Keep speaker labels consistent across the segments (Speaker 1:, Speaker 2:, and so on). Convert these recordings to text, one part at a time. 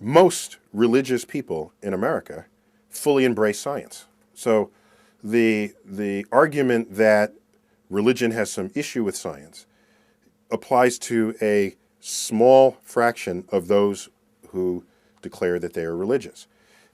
Speaker 1: most religious people in America fully embrace science. So the argument that religion has some issue with science applies to a small fraction of those who declare that they are religious.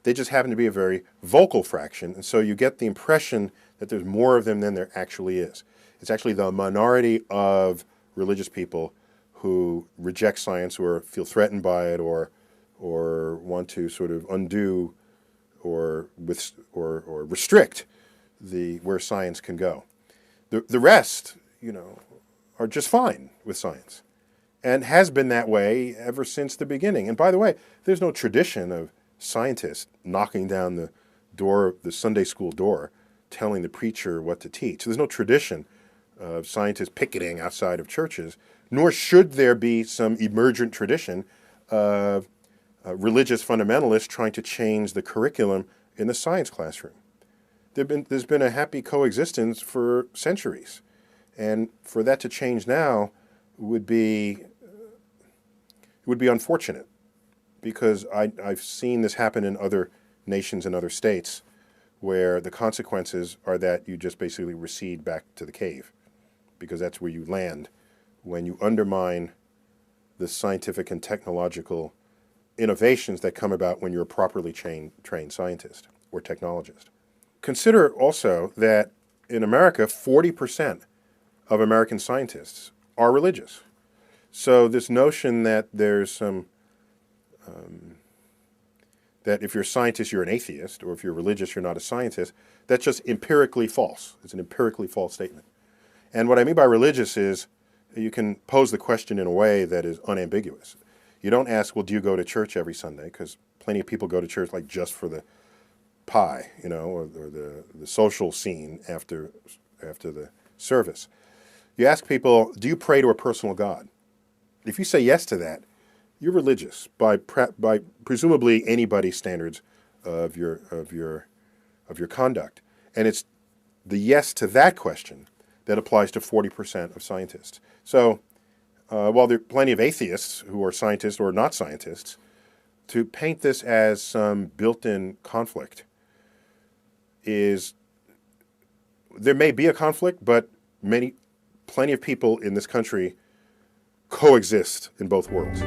Speaker 1: They just happen to be a very vocal fraction, and so you get the impression that there's more of them than there actually is. It's actually the minority of religious people who reject science or feel threatened by it or want to sort of undo or restrict where science can go. The rest, are just fine with science, and has been that way ever since the beginning. And by the way, there's no tradition of scientists knocking down the Sunday school door, telling the preacher what to teach. There's no tradition of scientists picketing outside of churches, nor should there be some emergent tradition of religious fundamentalists trying to change the curriculum in the science classroom. There's been a happy coexistence for centuries, and for that to change now would be unfortunate, because I've seen this happen in other nations and other states where the consequences are that you just basically recede back to the cave, because that's where you land when you undermine the scientific and technological innovations that come about when you're a properly trained scientist or technologist. Consider also that in America, 40% of American scientists are religious. So this notion that there's some that if you're a scientist, you're an atheist, or if you're religious, you're not a scientist, that's just empirically false. It's an empirically false statement. And what I mean by religious is you can pose the question in a way that is unambiguous. You don't ask, well, do you go to church every Sunday? Because plenty of people go to church like just for the pie, or the social scene after the service. You ask people, do you pray to a personal God? If you say yes to that, you're religious by presumably anybody's standards of your conduct. And it's the yes to that question that applies to 40% of scientists. So while there are plenty of atheists who are scientists or not scientists, to paint this as some built-in conflict there may be a conflict, but plenty of people in this country coexist in both worlds.